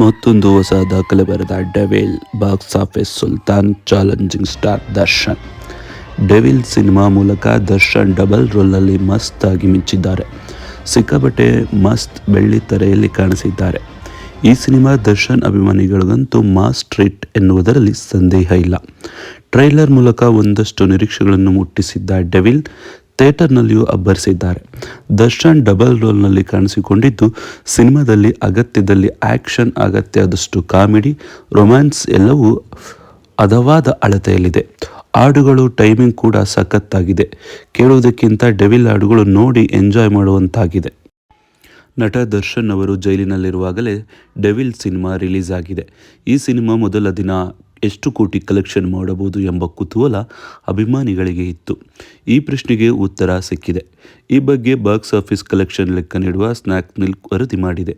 ಮತ್ತೊಂದು ಹೊಸ ದಾಖಲೆ ಬರೆದ devil box office Sultan challenging star Darshan. Devil cinema ಮೂಲಕ ದರ್ಶನ್ ಡಬಲ್ ರೋಲ್ನಲ್ಲಿ ಮಸ್ತ್ ಆಗಿ ಮಿಂಚಿದ್ದಾರೆ. ಸಿಕ್ಕಾಪಟ್ಟೆ ಮಸ್ತ್ ಬೆಳ್ಳಿ ತೆರೆಯಲ್ಲಿ ಕಾಣಿಸಿದ್ದಾರೆ. ಈ ಸಿನಿಮಾ ದರ್ಶನ್ ಅಭಿಮಾನಿಗಳಿಗಂತೂ ಮಾಸ್ ಟ್ರೀಟ್ ಎನ್ನುವುದರಲ್ಲಿ ಸಂದೇಹ ಇಲ್ಲ. ಟ್ರೈಲರ್ ಮೂಲಕ ಒಂದಷ್ಟು ನಿರೀಕ್ಷೆಗಳನ್ನು ಮುಟ್ಟಿಸಿದ್ದ ಡೆವಿಲ್ ಥಿಯೇಟರ್ನಲ್ಲಿಯೂ ಅಬ್ಬರಿಸಿದ್ದಾರೆ. ದರ್ಶನ್ ಡಬಲ್ ರೋಲ್ನಲ್ಲಿ ಕಾಣಿಸಿಕೊಂಡಿದ್ದು ಸಿನಿಮಾದಲ್ಲಿ ಅಗತ್ಯದಲ್ಲಿ ಆ್ಯಕ್ಷನ್, ಅಗತ್ಯದಷ್ಟು ಕಾಮಿಡಿ, ರೊಮ್ಯಾನ್ಸ್ ಎಲ್ಲವೂ ಹದವಾದ ಅಳತೆಯಲ್ಲಿದೆ. ಹಾಡುಗಳು ಟೈಮಿಂಗ್ ಕೂಡ ಸಖತ್ತಾಗಿದೆ. ಕೇಳುವುದಕ್ಕಿಂತ ಡೆವಿಲ್ ಹಾಡುಗಳು ನೋಡಿ ಎಂಜಾಯ್ ಮಾಡುವಂತಾಗಿದೆ. ನಟ ದರ್ಶನ್ ಅವರು ಜೈಲಿನಲ್ಲಿರುವಾಗಲೇ ಡೆವಿಲ್ ಸಿನಿಮಾ ರಿಲೀಸ್ ಆಗಿದೆ. ಈ ಸಿನಿಮಾ ಮೊದಲ ದಿನ ಎಷ್ಟು ಕೋಟಿ ಕಲೆಕ್ಷನ್ ಮಾಡಬಹುದು ಎಂಬ ಕುತೂಹಲ ಅಭಿಮಾನಿಗಳಿಗೆ ಇತ್ತು. ಈ ಪ್ರಶ್ನೆಗೆ ಉತ್ತರ ಸಿಕ್ಕಿದೆ. ಈ ಬಗ್ಗೆ ಬಾಕ್ಸ್ ಆಫೀಸ್ ಕಲೆಕ್ಷನ್ ಲೆಕ್ಕ ನೀಡುವ ಸ್ನ್ಯಾಕ್ ಮಿಲ್ಕ್ ವರದಿ ಮಾಡಿದೆ.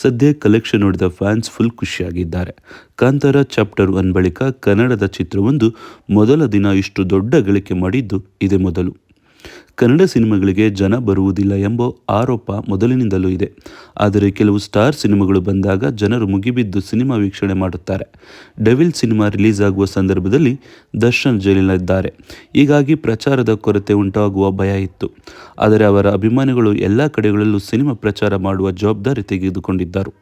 ಸದ್ಯ ಕಲೆಕ್ಷನ್ ನೋಡಿದ ಫ್ಯಾನ್ಸ್ ಫುಲ್ ಖುಷಿಯಾಗಿದ್ದಾರೆ. ಕಾಂತಾರ ಚಾಪ್ಟರ್ 1 ಬಳಿಕ ಕನ್ನಡದ ಚಿತ್ರವೊಂದು ಮೊದಲ ದಿನ ಇಷ್ಟು ದೊಡ್ಡ ಗಳಿಕೆ ಮಾಡಿದ್ದು ಇದೇ ಮೊದಲು. ಕನ್ನಡ ಸಿನಿಮಾಗಳಿಗೆ ಜನ ಬರುವುದಿಲ್ಲ ಎಂಬ ಆರೋಪ ಮೊದಲಿನಿಂದಲೂ ಇದೆ. ಆದರೆ ಕೆಲವು ಸ್ಟಾರ್ ಸಿನಿಮಾಗಳು ಬಂದಾಗ ಜನರು ಮುಗಿಬಿದ್ದು ಸಿನಿಮಾ ವೀಕ್ಷಣೆ ಮಾಡುತ್ತಾರೆ. ಡೆವಿಲ್ ಸಿನಿಮಾ ರಿಲೀಸ್ ಆಗುವ ಸಂದರ್ಭದಲ್ಲಿ ದರ್ಶನ್ ಜೈಲಿನಲ್ಲಿದ್ದಾರೆ. ಹೀಗಾಗಿ ಪ್ರಚಾರದ ಕೊರತೆ ಉಂಟಾಗುವ ಭಯ ಇತ್ತು. ಆದರೆ ಅವರ ಅಭಿಮಾನಿಗಳು ಎಲ್ಲ ಕಡೆಗಳಲ್ಲೂ ಸಿನಿಮಾ ಪ್ರಚಾರ ಮಾಡುವ ಜವಾಬ್ದಾರಿ ತೆಗೆದುಕೊಂಡಿದ್ದರು.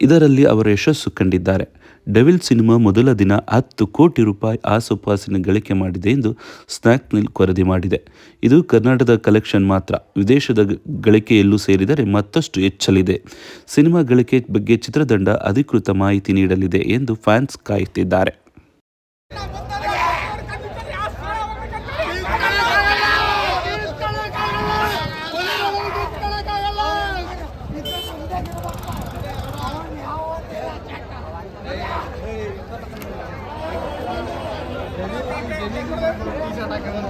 ಇದರಲ್ಲಿ ಅವರು ಯಶಸ್ಸು ಕಂಡಿದ್ದಾರೆ. ಡೆವಿಲ್ ಸಿನಿಮಾ ಮೊದಲ ದಿನ 10 ಕೋಟಿ ರೂಪಾಯಿ ಆಸುಪಾಸಿನ ಗಳಿಕೆ ಮಾಡಿದೆ ಎಂದು ಸ್ನ್ಯಾಕ್ ಮಿಲ್ಕ್ ವರದಿ ಮಾಡಿದೆ. ಇದು ಕರ್ನಾಟಕದ ಕಲೆಕ್ಷನ್ ಮಾತ್ರ. ವಿದೇಶದ ಗಳಿಕೆಯಲ್ಲೂ ಸೇರಿದರೆ ಮತ್ತಷ್ಟು ಹೆಚ್ಚಲಿದೆ. ಸಿನಿಮಾ ಗಳಿಕೆ ಬಗ್ಗೆ ಚಿತ್ರತಂಡ ಅಧಿಕೃತ ಮಾಹಿತಿ ನೀಡಲಿದೆ ಎಂದು ಫ್ಯಾನ್ಸ್ ಕಾಯುತ್ತಿದ್ದಾರೆ. T shirt